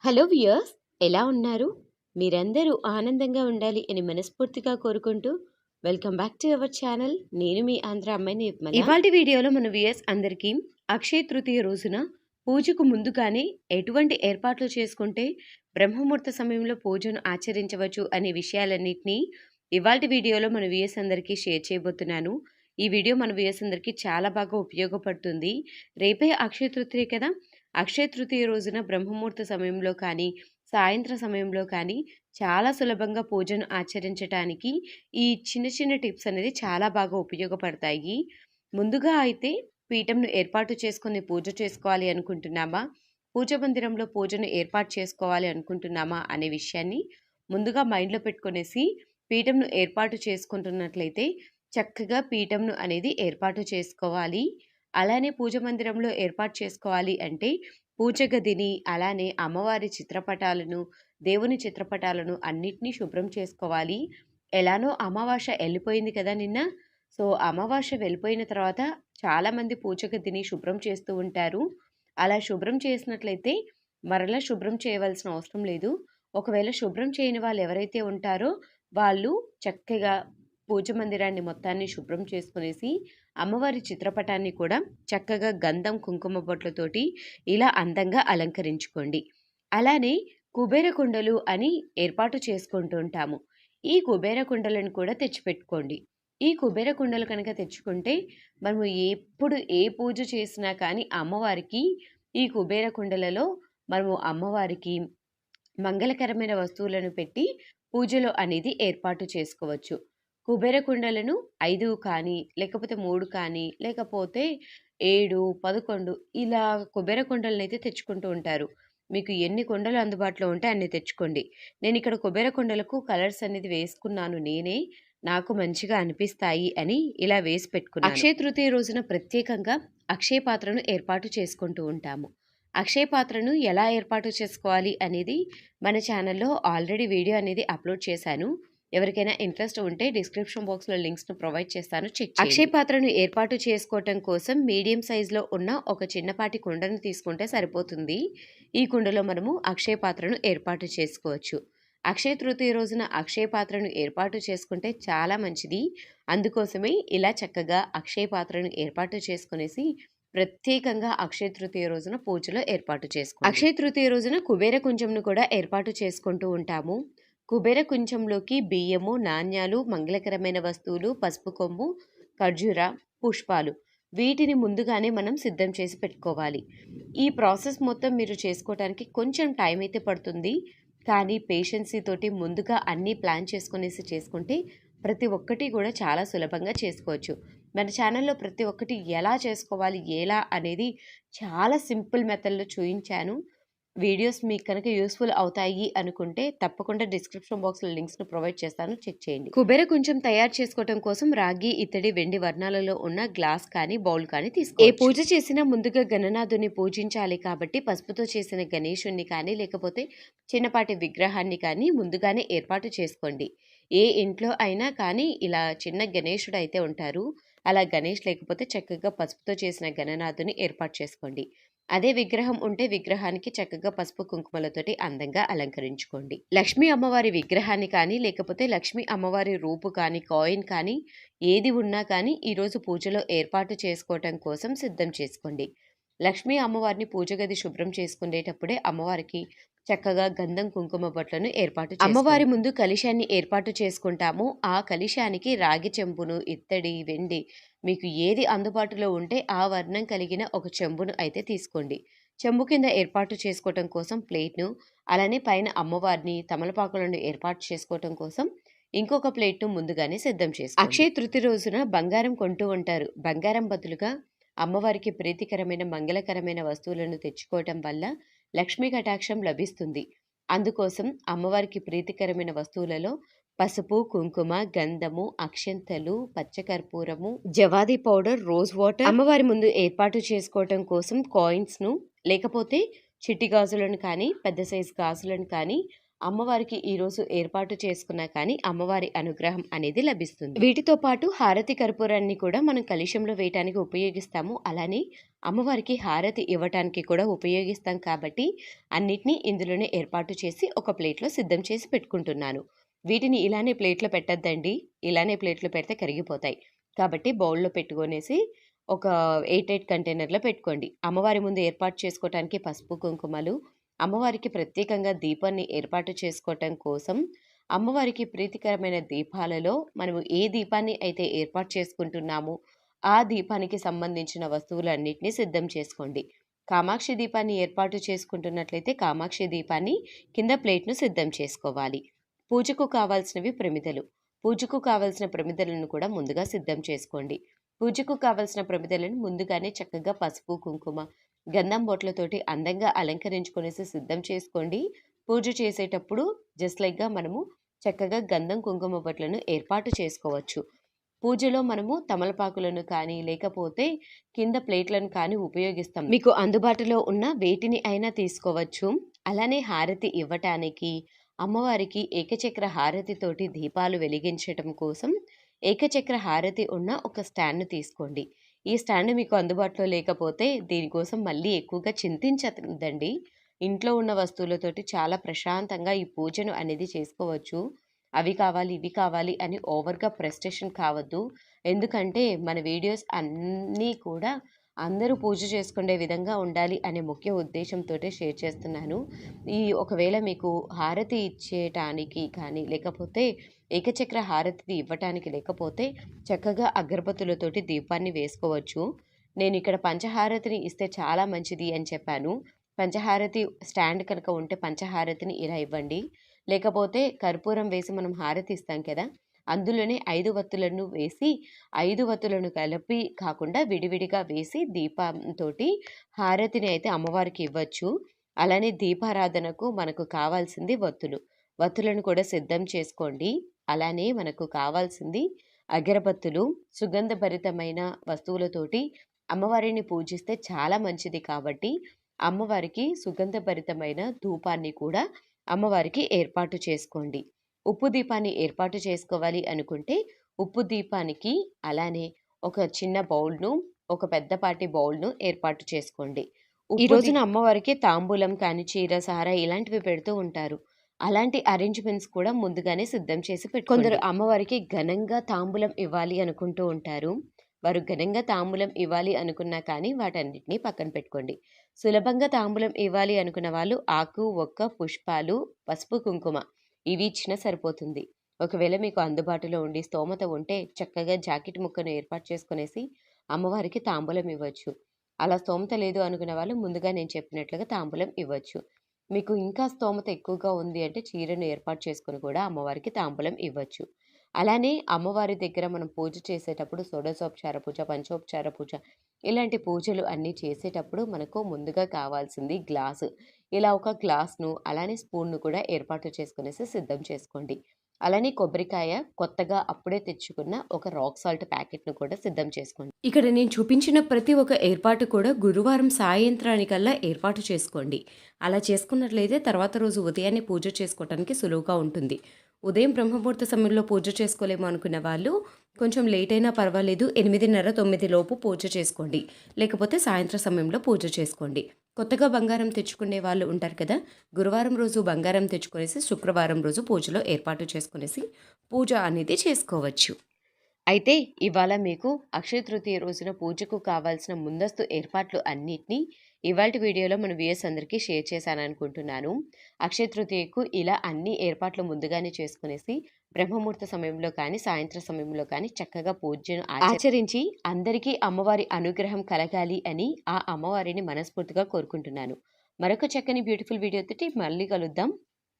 Hello viewers, ఎలా ఉన్నారు? మీరందరూ ఆనందంగా ఉండాలి అని మనస్ఫూర్తిగా కోరుకుంటూ welcome back to our channel. నేను మీ ఆంధ్ర అమ్మాయి నిర్మల. ఇవాల్టి వీడియోలో మన వ్యూయర్స్ అందరికీ అక్షయ తృతీయ రోజున పూజకు ముందుగానే ఎటువంటి ఏర్పాట్లు చేసుకుంటే బ్రహ్మముహూర్త సమయంలో పూజను ఆచరించవచ్చు అనే విషయాలన్నింటినీ ఇవాల్టి వీడియోలో మన వ్యూయర్స్ అందరికీ షేర్ చేయబోతున్నాను. ఈ వీడియో మన వ్యూయర్స్ అందరికీ చాలా బాగా ఉపయోగపడుతుంది. రేపే అక్షయ తృతీయ కదా. అక్షయ తృతీయ రోజున బ్రహ్మముహూర్త సమయంలో కానీ సాయంత్రం సమయంలో కానీ చాలా సులభంగా పూజను ఆచరించడానికి ఈ చిన్న చిన్న టిప్స్ అనేది చాలా బాగా ఉపయోగపడతాయి. ముందుగా అయితే పీఠంను ఏర్పాటు చేసుకుని పూజ చేసుకోవాలి అనుకుంటున్నామా, పూజ మందిరంలో పూజను ఏర్పాటు చేసుకోవాలి అనుకుంటున్నామా అనే విషయాన్ని ముందుగా మైండ్లో పెట్టుకునేసి పీఠంను ఏర్పాటు చేసుకుంటున్నట్లయితే చక్కగా పీఠంను అనేది ఏర్పాటు చేసుకోవాలి. అలానే పూజ మందిరంలో ఏర్పాటు చేసుకోవాలి అంటే పూజ గదిని, అలానే అమ్మవారి చిత్రపటాలను, దేవుని చిత్రపటాలను అన్నిటినీ శుభ్రం చేసుకోవాలి. ఎలానో అమావాస్య వెళ్ళిపోయింది కదా నిన్న. సో అమావాస్య వెళ్ళిపోయిన తర్వాత చాలామంది పూజ గదిని శుభ్రం చేస్తూ ఉంటారు. అలా శుభ్రం చేసినట్లయితే మరలా శుభ్రం చేయవలసిన అవసరం లేదు. ఒకవేళ శుభ్రం చేయని వాళ్ళు ఎవరైతే ఉంటారో వాళ్ళు చక్కగా పూజ మందిరాన్ని మొత్తాన్ని శుభ్రం చేసుకునేసి అమ్మవారి చిత్రపటాన్ని కూడా చక్కగా గంధం కుంకుమ బొట్లతోటి ఇలా అందంగా అలంకరించుకోండి. అలానే కుబేర కుండలు అని ఏర్పాటు చేసుకుంటూ ఉంటాము. ఈ కుబేర కుండలను కూడా తెచ్చిపెట్టుకోండి. ఈ కుబేర కుండలు కనుక తెచ్చుకుంటే మనము ఎప్పుడు ఏ పూజ చేసినా కానీ అమ్మవారికి ఈ కుబేర కుండలలో మనము అమ్మవారికి మంగళకరమైన వస్తువులను పెట్టి పూజలో అనేది ఏర్పాటు చేసుకోవచ్చు. కుబేర కుండలను 5 కానీ, లేకపోతే 3 కానీ, లేకపోతే 7, 11 ఇలా కుబేర కుండలనైతే తెచ్చుకుంటూ ఉంటారు. మీకు ఎన్ని కుండలు అందుబాటులో ఉంటే అన్ని తెచ్చుకోండి. నేను ఇక్కడ కుబేర కుండలకు కలర్స్ అనేది వేసుకున్నాను నేనే. నాకు మంచిగా అనిపిస్తాయి అని ఇలా వేసి పెట్టుకున్నాను. అక్షయ తృతీయ రోజున ప్రత్యేకంగా అక్షయ పాత్రను ఏర్పాటు చేసుకుంటూ ఉంటాము. అక్షయ పాత్రను ఎలా ఏర్పాటు చేసుకోవాలి అనేది మన ఛానల్లో ఆల్రెడీ వీడియో అనేది అప్లోడ్ చేశాను. ఎవరికైనా ఇంట్రెస్ట్ ఉంటే డిస్క్రిప్షన్ బాక్స్లో లింక్స్ను ప్రొవైడ్ చేస్తాను, చెక్ చేయండి. అక్షయ పాత్రను ఏర్పాటు చేసుకోవటం కోసం మీడియం సైజులో ఉన్న ఒక చిన్నపాటి కుండను తీసుకుంటే సరిపోతుంది. ఈ కుండలో మనము అక్షయ పాత్రను ఏర్పాటు చేసుకోవచ్చు. అక్షయ తృతీయ రోజున అక్షయ పాత్రను ఏర్పాటు చేసుకుంటే చాలా మంచిది. అందుకోసమే ఇలా చక్కగా అక్షయ పాత్రను ఏర్పాటు చేసుకునేసి ప్రత్యేకంగా అక్షయ తృతీయ రోజున పూజలో ఏర్పాటు చేసుకోండి. అక్షయ తృతీయ రోజున కుబేర కుంజంను కూడా ఏర్పాటు చేసుకుంటూ ఉంటాము. కుబేర కుంచంలోకి బియ్యము, నాణ్యాలు, మంగళకరమైన వస్తువులు, పసుపు కొమ్ము, ఖర్జూర, పుష్పాలు వీటిని ముందుగానే మనం సిద్ధం చేసి పెట్టుకోవాలి. ఈ ప్రాసెస్ మొత్తం మీరు చేసుకోవడానికి కొంచెం టైం అయితే పడుతుంది. కానీ పేషెన్సీ తోటి ముందుగా అన్నీ ప్లాన్ చేసుకునేసి చేసుకుంటే ప్రతి ఒక్కటి కూడా చాలా సులభంగా చేసుకోవచ్చు. మన ఛానల్లో ప్రతి ఒక్కటి ఎలా చేసుకోవాలి, ఎలా అనేది చాలా సింపుల్ మెథడ్లో చూపించాను. వీడియోస్ మీకు కనుక యూస్ఫుల్ అవుతాయి అనుకుంటే తప్పకుండా డిస్క్రిప్షన్ బాక్స్లో లింక్స్ను ప్రొవైడ్ చేస్తాను, చెక్ చేయండి. కుబేర కొంచెం తయారు చేసుకోవడం కోసం రాగి, ఇత్తడి, వెండి వర్ణాలలో ఉన్న గ్లాస్ కానీ బౌల్ కానీ తీసుకో. ఏ పూజ చేసినా ముందుగా గణనాథుని పూజించాలి కాబట్టి పసుపుతో చేసిన గణేశుణ్ణి కానీ లేకపోతే చిన్నపాటి విగ్రహాన్ని కానీ ముందుగానే ఏర్పాటు చేసుకోండి. ఏ ఇంట్లో అయినా కానీ ఇలా చిన్న గణేశుడు అయితే ఉంటారు. అలా గణేష్ లేకపోతే చక్కగా పసుపుతో చేసిన గణనాథుని ఏర్పాటు చేసుకోండి. అదే విగ్రహం ఉంటే విగ్రహానికి చక్కగా పసుపు కుంకుమలతోటి అందంగా అలంకరించుకోండి. లక్ష్మీ అమ్మవారి విగ్రహాన్ని కానీ లేకపోతే లక్ష్మీ అమ్మవారి రూపు కానీ కాయిన్ కానీ ఏది ఉన్నా కానీ ఈరోజు పూజలో ఏర్పాటు చేసుకోవటం కోసం సిద్ధం చేసుకోండి. లక్ష్మీ అమ్మవారిని పూజ గది శుభ్రం చేసుకునేటప్పుడే అమ్మవారికి చక్కగా గంధం కుంకుమ బొట్లను ఏర్పాటు అమ్మవారి ముందు కలశాన్ని ఏర్పాటు చేసుకుంటాము. ఆ కలశానికి రాగి చెంబును, ఇత్తడి, వెండి మీకు ఏది అందుబాటులో ఉంటే ఆ వర్ణం కలిగిన ఒక చెంబును అయితే తీసుకోండి. చెంబు కింద ఏర్పాటు చేసుకోవటం కోసం ప్లేట్ను, అలానే పైన అమ్మవారిని, తమలపాకులను ఏర్పాటు చేసుకోవటం కోసం ఇంకొక ప్లేట్ను ముందుగానే సిద్ధం చేసుకోండి. అక్షయ తృతీయ రోజున బంగారం కొంటూ ఉంటారు. బంగారం బదులుగా అమ్మవారికి ప్రీతికరమైన మంగళకరమైన వస్తువులను తెచ్చుకోవటం వల్ల లక్ష్మీ కటాక్షం లభిస్తుంది. అందుకోసం అమ్మవారికి ప్రీతికరమైన వస్తువులలో పసుపు, కుంకుమ, గంధము, అక్షంతలు, పచ్చకర్పూరము, జవాది పౌడర్, రోజ్ వాటర్ అమ్మవారి ముందు ఏర్పాటు చేసుకోవటం కోసం కాయిన్స్ను లేకపోతే చిట్టి గాజులను కానీ పెద్ద సైజు గాజులను కానీ అమ్మవారికి ఈరోజు ఏర్పాటు చేసుకున్నా కానీ అమ్మవారి అనుగ్రహం అనేది లభిస్తుంది. వీటితో పాటు హారతి కర్పూరాన్ని కూడా మనం కలశంలో వేయటానికి ఉపయోగిస్తాము. అలానే అమ్మవారికి హారతి ఇవ్వటానికి కూడా ఉపయోగిస్తాం కాబట్టి అన్నిటినీ ఇందులోనే ఏర్పాటు చేసి ఒక ప్లేట్లో సిద్ధం చేసి పెట్టుకుంటున్నాను. వీటిని ఇలానే ప్లేట్లో పెట్టద్దండి, ఇలానే ప్లేట్లో పెడితే కరిగిపోతాయి. కాబట్టి బౌల్లో పెట్టుకొనేసి ఒక 8 కంటైనర్లో పెట్టుకోండి. అమ్మవారి ముందు ఏర్పాటు చేసుకోవటానికి పసుపు కుంకుమలు, అమ్మవారికి ప్రత్యేకంగా దీపాన్ని ఏర్పాటు చేసుకోవటం కోసం అమ్మవారికి ప్రీతికరమైన దీపాలలో మనము ఏ దీపాన్ని అయితే ఏర్పాటు చేసుకుంటున్నామో ఆ దీపానికి సంబంధించిన వస్తువులన్నిటినీ సిద్ధం చేసుకోండి. కామాక్షి దీపాన్ని ఏర్పాటు చేసుకుంటున్నట్లయితే కామాక్షి దీపాన్ని కింద ప్లేట్ను సిద్ధం చేసుకోవాలి. పూజకు కావాల్సినవి ప్రమిదలు. పూజకు కావలసిన ప్రమిదలను కూడా ముందుగా సిద్ధం చేసుకోండి. పూజకు కావలసిన ప్రమిదలను ముందుగానే చక్కగా పసుపు కుంకుమ గంధం బొట్లతోటి అందంగా అలంకరించుకొనేసి సిద్ధం చేసుకోండి. పూజ చేసేటప్పుడు జస్ట్ లైక్గా మనము చక్కగా గంధం కుంకుమ బొట్లను ఏర్పాటు చేసుకోవచ్చు. పూజలో మనము తమలపాకులను కానీ లేకపోతే కింద ప్లేట్లను కానీ ఉపయోగిస్తాం. మీకు అందుబాటులో ఉన్న వేటిని అయినా తీసుకోవచ్చు. అలానే హారతి ఇవ్వటానికి అమ్మవారికి ఏకచక్ర హారతితోటి దీపాలు వెలిగించటం కోసం ఏకచక్ర హారతి ఉన్న ఒక స్టాండ్ను తీసుకోండి. ఈ స్టాండ్ మీకు అందుబాటులో లేకపోతే దీనికోసం మళ్ళీ ఎక్కువగా చింతించదండి. ఇంట్లో ఉన్న వస్తువులతోటి చాలా ప్రశాంతంగా ఈ పూజను అనేది చేసుకోవచ్చు. అవి కావాలి ఇవి కావాలి అని ఓవర్గా ప్రెస్టేషన్ కావద్దు. ఎందుకంటే మన వీడియోస్ అన్నీ కూడా అందరూ పూజ చేసుకునే విధంగా ఉండాలి అనే ముఖ్య ఉద్దేశంతో షేర్ చేస్తున్నాను. ఒకవేళ మీకు హారతి ఇచ్చేటానికి కానీ లేకపోతే ఏకచక్ర హారతి ఇవ్వటానికి లేకపోతే చక్కగా అగరబత్తులతోటి దీపాన్ని వేసుకోవచ్చు. నేను ఇక్కడ పంచహారతిని ఇస్తే చాలా మంచిది అని చెప్పాను. పంచహారతి స్టాండ్ కనుక ఉంటే పంచహారతిని ఇలా ఇవ్వండి. లేకపోతే కర్పూరం వేసి మనం హారతి ఇస్తాం కదా, అందులోనే 5 వత్తులను వేసి 5 వత్తులను కలిపి కాకుండా విడివిడిగా వేసి దీపంతో హారతిని అయితే అమ్మవారికి ఇవ్వచ్చు. అలానే దీపారాధనకు మనకు కావాల్సింది వత్తులను కూడా సిద్ధం చేసుకోండి. అలానే మనకు కావాల్సింది అగరబత్తులు, సుగంధభరితమైన వస్తువులతోటి అమ్మవారిని పూజిస్తే చాలా మంచిది కాబట్టి అమ్మవారికి సుగంధభరితమైన ధూపాన్ని కూడా అమ్మవారికి ఏర్పాటు చేసుకోండి. ఉప్పు దీపాన్ని ఏర్పాటు చేసుకోవాలి అనుకుంటే ఉప్పు దీపానికి అలానే ఒక చిన్న బౌల్ను, ఒక పెద్దపాటి బౌల్ను ఏర్పాటు చేసుకోండి. ఈ రోజున అమ్మవారికి తాంబూలం కానీ చీర సారా ఇలాంటివి పెడుతూ ఉంటారు. అలాంటి అరేంజ్మెంట్స్ కూడా ముందుగానే సిద్ధం చేసి పెట్టుకోండి. కొందరు అమ్మవారికి ఘనంగా తాంబూలం ఇవ్వాలి అనుకుంటూ ఉంటారు. వారు ఘనంగా తాంబూలం ఇవ్వాలి అనుకున్నా కానీ వాటన్నిటినీ పక్కన పెట్టుకోండి. సులభంగా తాంబూలం ఇవ్వాలి అనుకున్న వాళ్ళు ఆకు, ఒక్క, పుష్పాలు, పసుపు, కుంకుమ ఇవి ఇచ్చినా సరిపోతుంది. ఒకవేళ మీకు అందుబాటులో ఉండి స్తోమత ఉంటే చక్కగా జాకెట్ ముక్కను ఏర్పాటు చేసుకునేసి అమ్మవారికి తాంబూలం ఇవ్వచ్చు. అలా స్తోమత లేదు అనుకునే వాళ్ళు ముందుగా నేను చెప్పినట్లుగా తాంబూలం ఇవ్వచ్చు. మీకు ఇంకా స్తోమత ఎక్కువగా ఉంది అంటే చీరను ఏర్పాటు చేసుకుని కూడా అమ్మవారికి తాంబూలం ఇవ్వచ్చు. అలానే అమ్మవారి దగ్గర మనం పూజ చేసేటప్పుడు షోడశోపచార పూజ, పంచోపచార పూజ ఇలాంటి పూజలు అన్నీ చేసేటప్పుడు మనకు ముందుగా కావాల్సింది గ్లాసు. ఇలా ఒక గ్లాస్ను అలానే స్పూన్ను కూడా ఏర్పాటు చేసుకునేసి సిద్ధం చేసుకోండి. అలానే కొబ్బరికాయ కొత్తగా అప్పుడే తెచ్చుకున్న ఒక రాక్ సాల్ట్ ప్యాకెట్ను కూడా సిద్ధం చేసుకోండి. ఇక్కడ నేను చూపించిన ప్రతి ఒక్క ఏర్పాటు కూడా గురువారం సాయంత్రానికల్లా ఏర్పాటు చేసుకోండి. అలా చేసుకున్నట్లయితే తర్వాత రోజు ఉదయాన్నే పూజ చేసుకోవడానికి సులువుగా ఉంటుంది. ఉదయం బ్రహ్మముహూర్త సమయంలో పూజ చేసుకోలేము అనుకున్న వాళ్ళు కొంచెం లేట్ అయినా పర్వాలేదు, 8:30, 9 లోపు పూజ చేసుకోండి. లేకపోతే సాయంత్రం సమయంలో పూజ చేసుకోండి. కొత్తగా బంగారం తెచ్చుకునే వాళ్ళు ఉంటారు కదా, గురువారం రోజు బంగారం తెచ్చుకునేసి శుక్రవారం రోజు పూజలో ఏర్పాటు చేసుకునేసి పూజ అనేది చేసుకోవచ్చు. అయితే ఇవాళ మీకు అక్షయ తృతీయ రోజున పూజకు కావాల్సిన ముందస్తు ఏర్పాట్లు అన్నిటినీ ఇవాల్టి వీడియోలో మన వ్యూయర్స్ అందరికీ షేర్ చేశాను అనుకుంటున్నాను. అక్షయ తృతీయకు ఇలా అన్ని ఏర్పాట్లు ముందుగానే చేసుకునేసి బ్రహ్మముహూర్త సమయంలో కానీ సాయంత్రం సమయంలో కానీ చక్కగా పూజను ఆచరించి అందరికీ అమ్మవారి అనుగ్రహం కలగాలి అని ఆ అమ్మవారిని మనస్ఫూర్తిగా కోరుకుంటున్నాను. మరొక చక్కని బ్యూటిఫుల్ వీడియోతోటి మళ్ళీ కలుద్దాం.